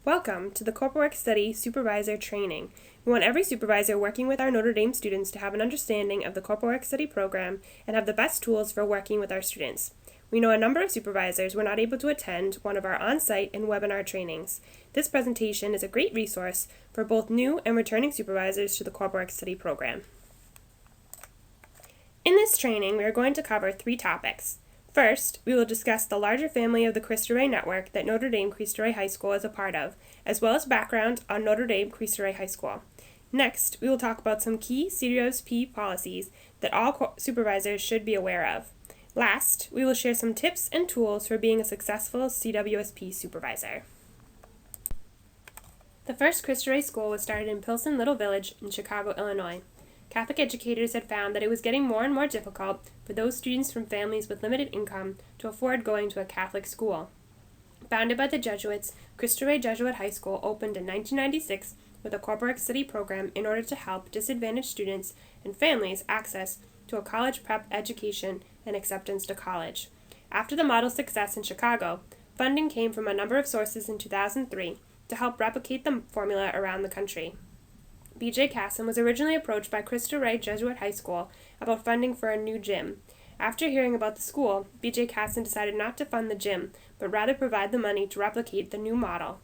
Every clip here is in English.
Welcome to the Corporate Work Study Supervisor Training. We want every supervisor working with our Notre Dame students to have an understanding of the Corporate Work Study program and have the best tools for working with our students. We know a number of supervisors were not able to attend one of our on-site and webinar trainings. This presentation is a great resource for both new and returning supervisors to the Corporate Work Study program. In this training, we are going to cover 3 topics. First, we will discuss the larger family of the Cristo network that Notre Dame Cristo High School is a part of, as well as background on Notre Dame Cristo High School. Next, we will talk about some key CWSP policies that all supervisors should be aware of. Last, we will share some tips and tools for being a successful CWSP supervisor. The first Cristo school was started in Pilsen Little Village in Chicago, Illinois. Catholic educators had found that it was getting more and more difficult for those students from families with limited income to afford going to a Catholic school. Founded by the Jesuits, Cristo Jesuit High School opened in 1996 with a corporate work study program in order to help disadvantaged students and families access to a college prep education and acceptance to college. After the model's success in Chicago, funding came from a number of sources in 2003 to help replicate the formula around the country. B.J. Casson was originally approached by Cristo Jesuit High School about funding for a new gym. After hearing about the school, B.J. Casson decided not to fund the gym, but rather provide the money to replicate the new model.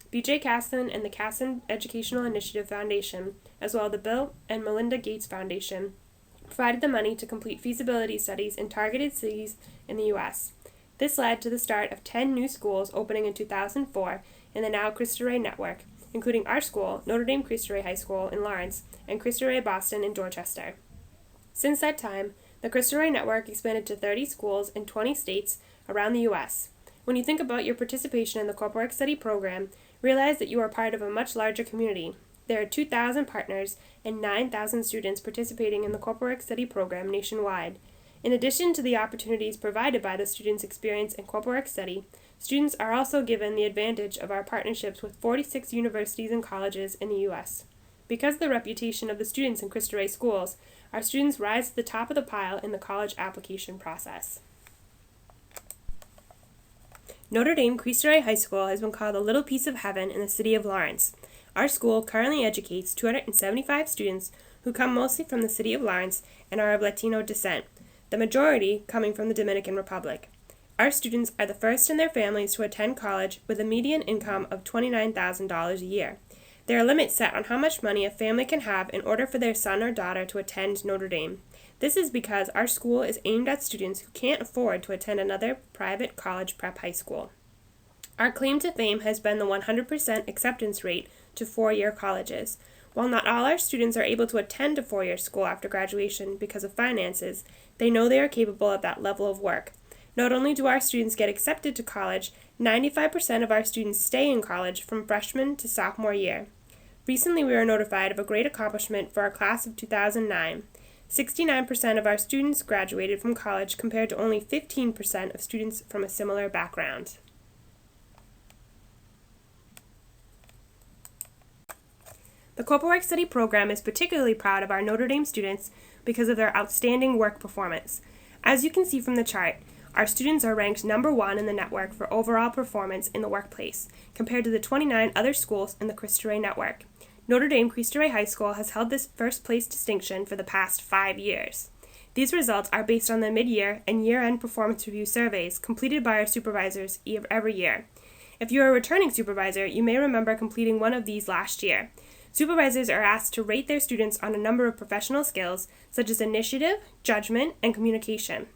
B.J. Casson and the Casson Educational Initiative Foundation, as well as the Bill and Melinda Gates Foundation, provided the money to complete feasibility studies in targeted cities in the U.S. This led to the start of 10 new schools opening in 2004 in the now Cristo network, including our school, Notre Dame Cristo High School in Lawrence, and Cristo Boston in Dorchester. Since that time, the Cristo network expanded to 30 schools in 20 states around the U.S. When you think about your participation in the Corporate Work Study program, realize that you are part of a much larger community. There are 2,000 partners and 9,000 students participating in the Corporate Work Study program nationwide. In addition to the opportunities provided by the students' experience in Corporate Work Study, students are also given the advantage of our partnerships with 46 universities and colleges in the U.S. Because of the reputation of the students in Cristo schools, our students rise to the top of the pile in the college application process. Notre Dame Cristo High School has been called a little piece of heaven in the city of Lawrence. Our school currently educates 275 students who come mostly from the city of Lawrence and are of Latino descent, the majority coming from the Dominican Republic. Our students are the first in their families to attend college with a median income of $29,000 a year. There are limits set on how much money a family can have in order for their son or daughter to attend Notre Dame. This is because our school is aimed at students who can't afford to attend another private college prep high school. Our claim to fame has been the 100% acceptance rate to 4-year colleges. While not all our students are able to attend a 4-year school after graduation because of finances, they know they are capable of that level of work. Not only do our students get accepted to college, 95% of our students stay in college from freshman to sophomore year. Recently, we were notified of a great accomplishment for our class of 2009. 69% of our students graduated from college compared to only 15% of students from a similar background. The Corporate Work Study program is particularly proud of our Notre Dame students because of their outstanding work performance. As you can see from the chart, our students are ranked number 1 in the network for overall performance in the workplace, compared to the 29 other schools in the Cristo network. Notre Dame Cristo High School has held this first place distinction for the past 5 years. These results are based on the mid-year and year-end performance review surveys completed by our supervisors every year. If you are a returning supervisor, you may remember completing one of these last year. Supervisors are asked to rate their students on a number of professional skills, such as initiative, judgment, and communication.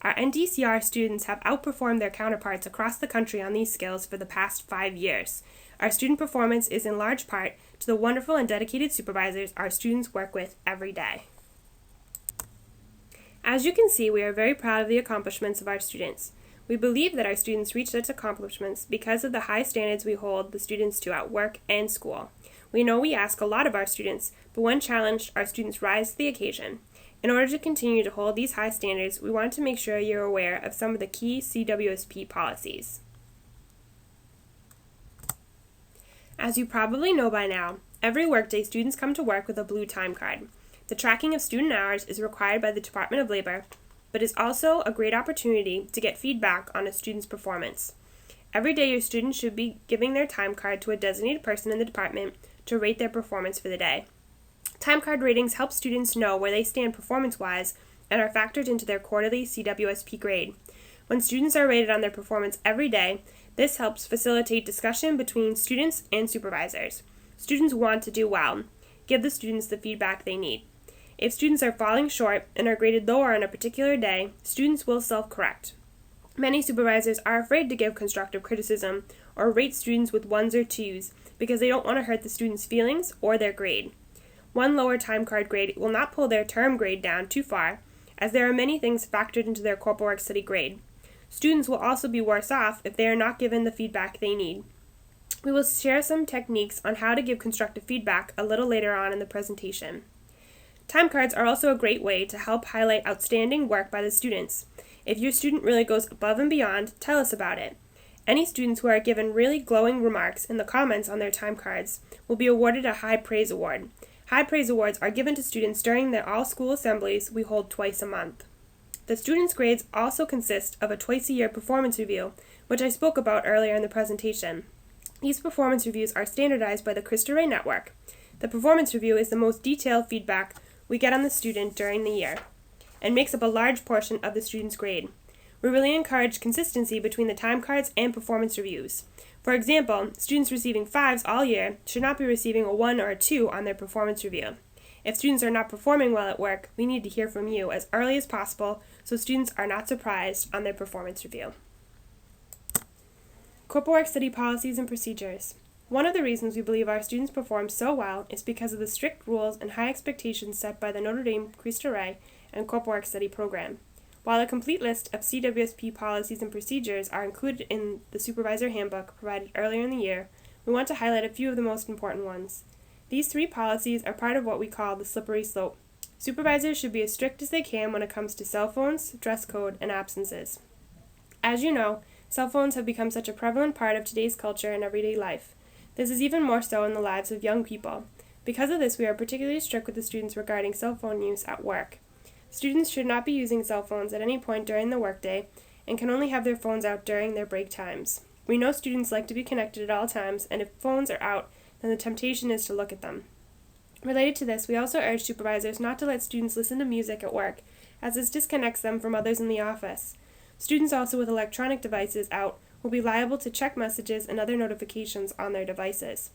Our NDCR students have outperformed their counterparts across the country on these skills for the past 5 years. Our student performance is in large part to the wonderful and dedicated supervisors our students work with every day. As you can see, we are very proud of the accomplishments of our students. We believe that our students reach such accomplishments because of the high standards we hold the students to at work and school. We know we ask a lot of our students, but when challenged, our students rise to the occasion. In order to continue to hold these high standards, we want to make sure you're aware of some of the key CWSP policies. As you probably know by now, every workday students come to work with a blue time card. The tracking of student hours is required by the Department of Labor, but is also a great opportunity to get feedback on a student's performance. Every day, your students should be giving their time card to a designated person in the department to rate their performance for the day. Time card ratings help students know where they stand performance-wise and are factored into their quarterly CWSP grade. When students are rated on their performance every day, this helps facilitate discussion between students and supervisors. Students want to do well. Give the students the feedback they need. If students are falling short and are graded lower on a particular day, students will self-correct. Many supervisors are afraid to give constructive criticism or rate students with 1s or 2s because they don't want to hurt the students' feelings or their grade. One lower time card grade will not pull their term grade down too far, as there are many things factored into their corporal work study grade. Students will also be worse off if they are not given the feedback they need. We will share some techniques on how to give constructive feedback a little later on in the presentation. Time cards are also a great way to help highlight outstanding work by the students. If your student really goes above and beyond, tell us about it. Any students who are given really glowing remarks in the comments on their time cards will be awarded a High Praise Award. High Praise Awards are given to students during the all-school assemblies we hold twice a month. The students' grades also consist of a twice-a-year performance review, which I spoke about earlier in the presentation. These performance reviews are standardized by the Cristo network. The performance review is the most detailed feedback we get on the student during the year and makes up a large portion of the student's grade. We really encourage consistency between the time cards and performance reviews. For example, students receiving 5s all year should not be receiving a 1 or a 2 on their performance review. If students are not performing well at work, we need to hear from you as early as possible so students are not surprised on their performance review. Corporal Work Study Policies and Procedures. One of the reasons we believe our students perform so well is because of the strict rules and high expectations set by the Notre Dame Cristo and Corporal Work Study program. While a complete list of CWSP policies and procedures are included in the Supervisor Handbook provided earlier in the year, we want to highlight a few of the most important ones. These 3 policies are part of what we call the slippery slope. Supervisors should be as strict as they can when it comes to cell phones, dress code, and absences. As you know, cell phones have become such a prevalent part of today's culture and everyday life. This is even more so in the lives of young people. Because of this, we are particularly strict with the students regarding cell phone use at work. Students should not be using cell phones at any point during the workday and can only have their phones out during their break times. We know students like to be connected at all times, and if phones are out, then the temptation is to look at them. Related to this, we also urge supervisors not to let students listen to music at work, as this disconnects them from others in the office. Students also with electronic devices out will be liable to check messages and other notifications on their devices.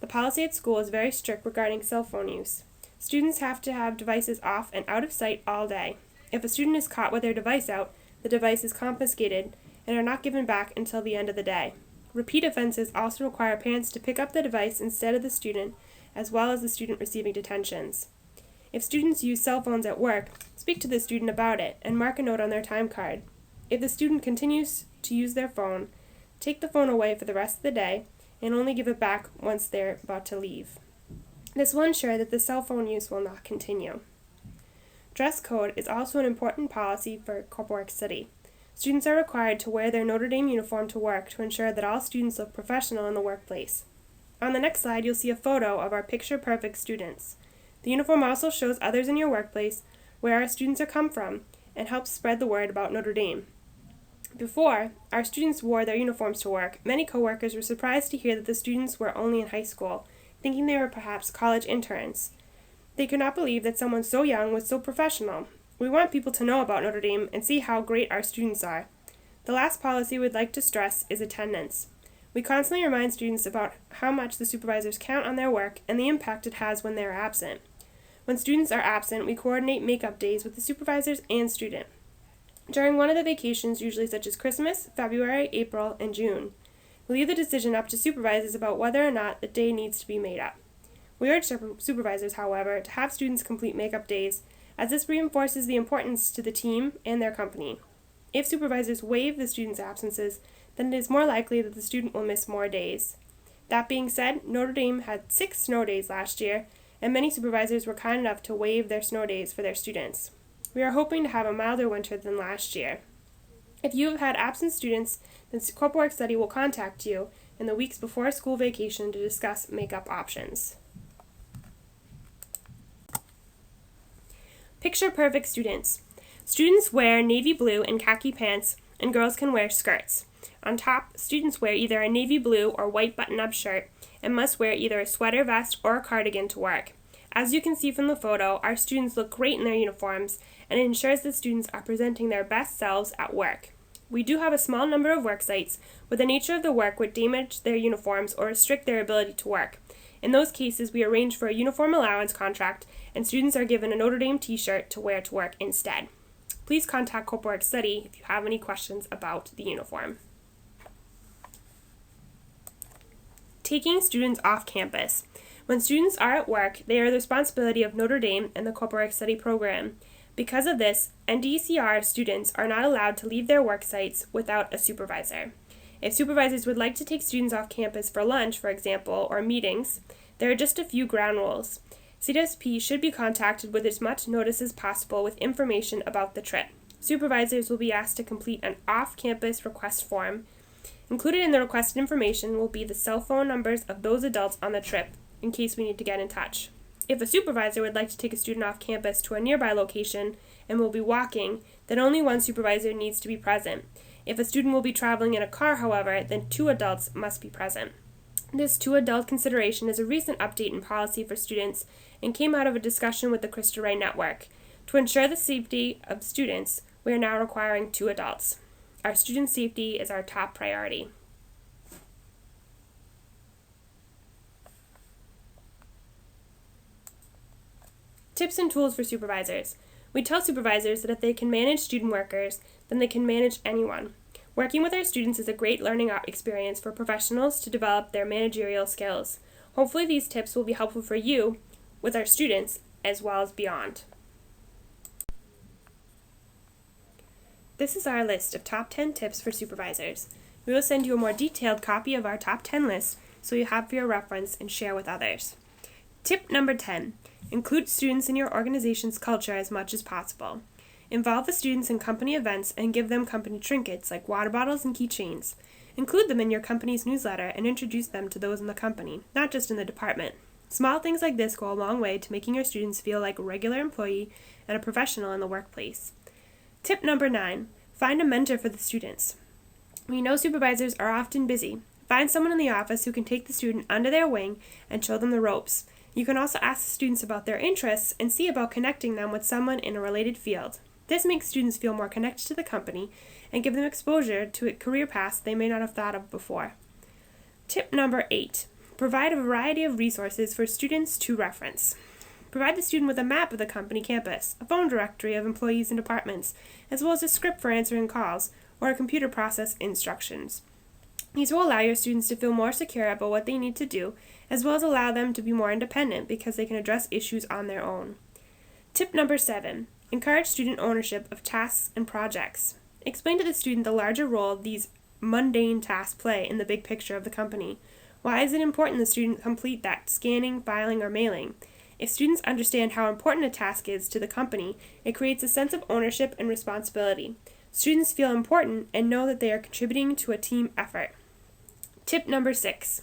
The policy at school is very strict regarding cell phone use. Students have to have devices off and out of sight all day. If a student is caught with their device out, the device is confiscated and are not given back until the end of the day. Repeat offenses also require parents to pick up the device instead of the student, as well as the student receiving detentions. If students use cell phones at work, speak to the student about it and mark a note on their time card. If the student continues to use their phone, take the phone away for the rest of the day and only give it back once they're about to leave. This will ensure that the cell phone use will not continue. Dress code is also an important policy for Corporal Work Study. Students are required to wear their Notre Dame uniform to work to ensure that all students look professional in the workplace. On the next slide, you'll see a photo of our picture-perfect students. The uniform also shows others in your workplace where our students are come from and helps spread the word about Notre Dame. Before our students wore their uniforms to work, many coworkers were surprised to hear that the students were only in high school, thinking they were perhaps college interns. They could not believe that someone so young was so professional. We want people to know about Notre Dame and see how great our students are. The last policy we'd like to stress is attendance. We constantly remind students about how much the supervisors count on their work and the impact it has when they are absent. When students are absent, we coordinate makeup days with the supervisors and student. During one of the vacations, usually such as Christmas, February, April, and June, we leave the decision up to supervisors about whether or not the day needs to be made up. We urge supervisors, however, to have students complete makeup days, as this reinforces the importance to the team and their company. If supervisors waive the student's absences, then it is more likely that the student will miss more days. That being said, Notre Dame had 6 snow days last year, and many supervisors were kind enough to waive their snow days for their students. We are hoping to have a milder winter than last year. If you have had absent students, then Corporal Work Study will contact you in the weeks before school vacation to discuss makeup options. Picture perfect students. Students wear navy blue and khaki pants, and girls can wear skirts. On top, students wear either a navy blue or white button-up shirt and must wear either a sweater vest or a cardigan to work. As you can see from the photo, our students look great in their uniforms, and it ensures that students are presenting their best selves at work. We do have a small number of work sites where the nature of the work would damage their uniforms or restrict their ability to work. In those cases, we arrange for a uniform allowance contract, and students are given a Notre Dame t-shirt to wear to work instead. Please contact Corporal Work Study if you have any questions about the uniform. Taking students off campus. When students are at work, they are the responsibility of Notre Dame and the Corporal Work Study program. Because of this, NDCR students are not allowed to leave their work sites without a supervisor. If supervisors would like to take students off campus for lunch, for example, or meetings, there are just a few ground rules. CWSP should be contacted with as much notice as possible with information about the trip. Supervisors will be asked to complete an off-campus request form. Included in the requested information will be the cell phone numbers of those adults on the trip, in case we need to get in touch. If a supervisor would like to take a student off campus to a nearby location and will be walking, then only one supervisor needs to be present. If a student will be traveling in a car, however, then 2 adults must be present. This 2-adult consideration is a recent update in policy for students and came out of a discussion with the Cristo network. To ensure the safety of students, we are now requiring 2 adults. Our student safety is our top priority. Tips and tools for supervisors. We tell supervisors that if they can manage student workers, then they can manage anyone. Working with our students is a great learning experience for professionals to develop their managerial skills. Hopefully these tips will be helpful for you with our students as well as beyond. This is our list of top 10 tips for supervisors. We will send you a more detailed copy of our top 10 list so you have for your reference and share with others. Tip number 10. Include students in your organization's culture as much as possible. Involve the students in company events and give them company trinkets like water bottles and keychains. Include them in your company's newsletter and introduce them to those in the company, not just in the department. Small things like this go a long way to making your students feel like a regular employee and a professional in the workplace. Tip number 9. Find a mentor for the students. We know supervisors are often busy. Find someone in the office who can take the student under their wing and show them the ropes. You can also ask the students about their interests and see about connecting them with someone in a related field. This makes students feel more connected to the company and give them exposure to career paths they may not have thought of before. Tip number 8. Provide a variety of resources for students to reference. Provide the student with a map of the company campus, a phone directory of employees and departments, as well as a script for answering calls or a computer process instructions. These will allow your students to feel more secure about what they need to do, as well as allow them to be more independent because they can address issues on their own. Tip number 7. Encourage student ownership of tasks and projects. Explain to the student the larger role these mundane tasks play in the big picture of the company. Why is it important the student complete that scanning, filing, or mailing? If students understand how important a task is to the company, it creates a sense of ownership and responsibility. Students feel important and know that they are contributing to a team effort. Tip number 6.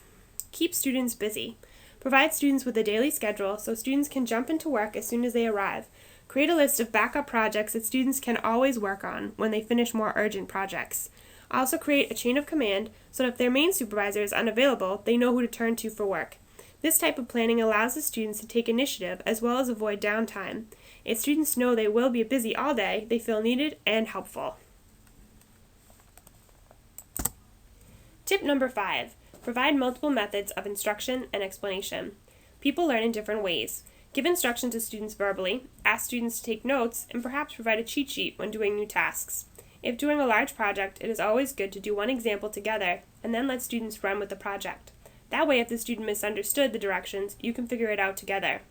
Keep students busy. Provide students with a daily schedule so students can jump into work as soon as they arrive. Create a list of backup projects that students can always work on when they finish more urgent projects. Also create a chain of command so that if their main supervisor is unavailable, they know who to turn to for work. This type of planning allows the students to take initiative as well as avoid downtime. If students know they will be busy all day, they feel needed and helpful. Tip number 5. Provide multiple methods of instruction and explanation. People learn in different ways. Give instruction to students verbally, ask students to take notes, and perhaps provide a cheat sheet when doing new tasks. If doing a large project, it is always good to do one example together and then let students run with the project. That way, if the student misunderstood the directions, you can figure it out together.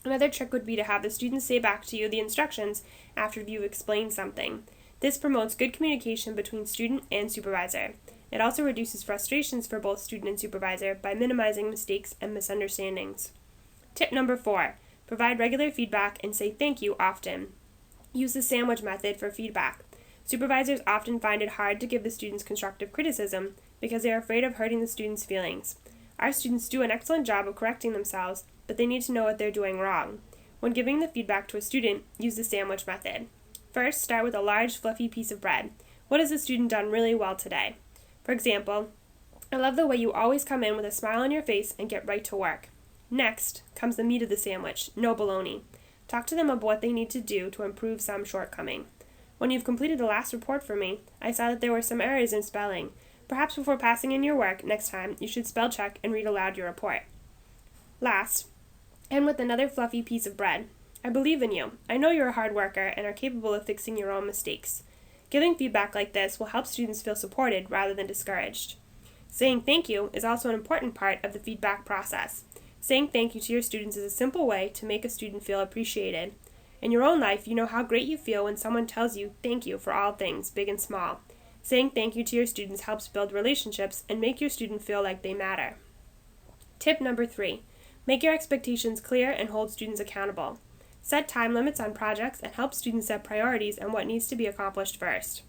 Another trick would be to have the students say back to you the instructions after you've explained something. This promotes good communication between student and supervisor. It also reduces frustrations for both student and supervisor by minimizing mistakes and misunderstandings. Tip number 4. Provide regular feedback and say thank you often. Use the sandwich method for feedback. Supervisors often find it hard to give the students constructive criticism because they are afraid of hurting the students' feelings. Our students do an excellent job of correcting themselves, but they need to know what they're doing wrong. When giving the feedback to a student, use the sandwich method. First, start with a large, fluffy piece of bread. What has the student done really well today? For example, I love the way you always come in with a smile on your face and get right to work. Next comes the meat of the sandwich, no baloney. Talk to them about what they need to do to improve some shortcoming. When you've completed the last report for me, I saw that there were some errors in spelling. Perhaps before passing in your work next time, you should spell check and read aloud your report. Last, end with another fluffy piece of bread. I believe in you. I know you're a hard worker and are capable of fixing your own mistakes. Giving feedback like this will help students feel supported rather than discouraged. Saying thank you is also an important part of the feedback process. Saying thank you to your students is a simple way to make a student feel appreciated. In your own life, you know how great you feel when someone tells you thank you for all things, big and small. Saying thank you to your students helps build relationships and make your student feel like they matter. Tip number 3. Make your expectations clear and hold students accountable. Set time limits on projects and help students set priorities on what needs to be accomplished first.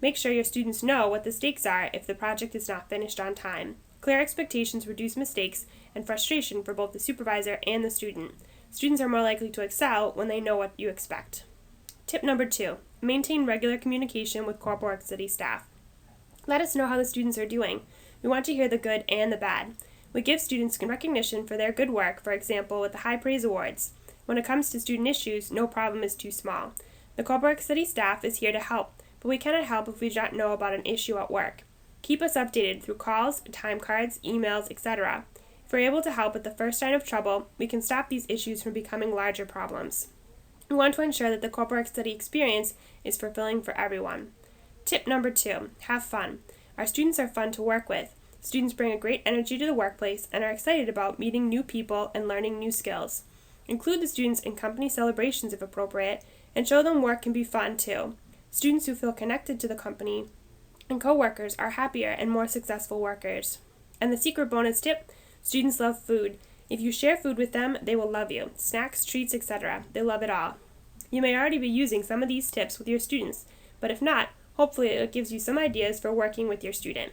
Make sure your students know what the stakes are if the project is not finished on time. Clear expectations reduce mistakes and frustration for both the supervisor and the student. Students are more likely to excel when they know what you expect. Tip number 2. Maintain regular communication with Corporal Work Study staff. Let us know how the students are doing. We want to hear the good and the bad. We give students recognition for their good work, for example, with the High Praise Awards. When it comes to student issues, no problem is too small. The Corporal Work Study staff is here to help, but we cannot help if we do not know about an issue at work. Keep us updated through calls, time cards, emails, etc. If we're able to help at the first sign of trouble, we can stop these issues from becoming larger problems. We want to ensure that the Corporal Work Study experience is fulfilling for everyone. Tip number 2. Have fun. Our students are fun to work with. Students bring a great energy to the workplace and are excited about meeting new people and learning new skills. Include the students in company celebrations if appropriate, and show them work can be fun too. Students who feel connected to the company and co-workers are happier and more successful workers. And the secret bonus tip, students love food. If you share food with them, they will love you. Snacks, treats, etc. They love it all. You may already be using some of these tips with your students, but if not, hopefully it gives you some ideas for working with your student.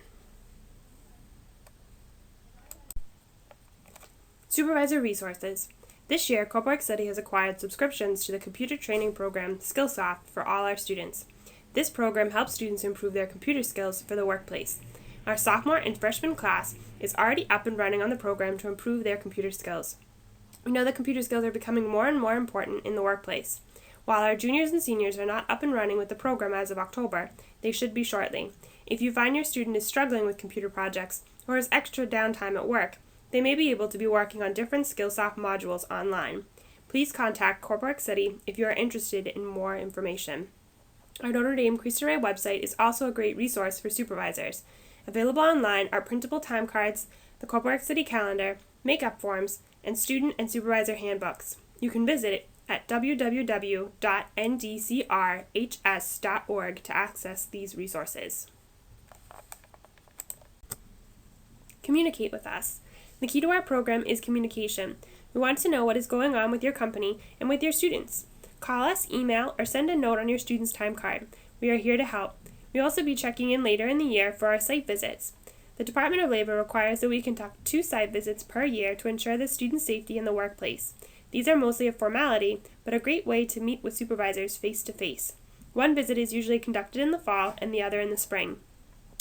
Supervisor Resources. This year, Corporal Work Study has acquired subscriptions to the computer training program Skillsoft for all our students. This program helps students improve their computer skills for the workplace. Our sophomore and freshman class is already up and running on the program to improve their computer skills. We know that computer skills are becoming more and more important in the workplace. While our juniors and seniors are not up and running with the program as of October, they should be shortly. If you find your student is struggling with computer projects or has extra downtime at work, they may be able to be working on different Skillsoft modules online. Please contact Corporal Work Study if you are interested in more information. Our Notre Dame Cristo website is also a great resource for supervisors. Available online are printable time cards, the Corporal Work Study calendar, makeup forms, and student and supervisor handbooks. You can visit it at www.ndcrhs.org to access these resources. Communicate with us. The key to our program is communication. We want to know what is going on with your company and with your students. Call us, email, or send a note on your student's time card. We are here to help. We'll also be checking in later in the year for our site visits. The Department of Labor requires that we conduct 2 site visits per year to ensure the student safety in the workplace. These are mostly a formality, but a great way to meet with supervisors face to face. One visit is usually conducted in the fall and the other in the spring.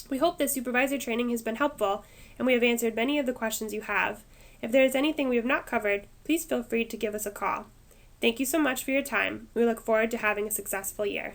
We hope this supervisor training has been helpful and we have answered many of the questions you have. If there is anything we have not covered, please feel free to give us a call. Thank you so much for your time. We look forward to having a successful year.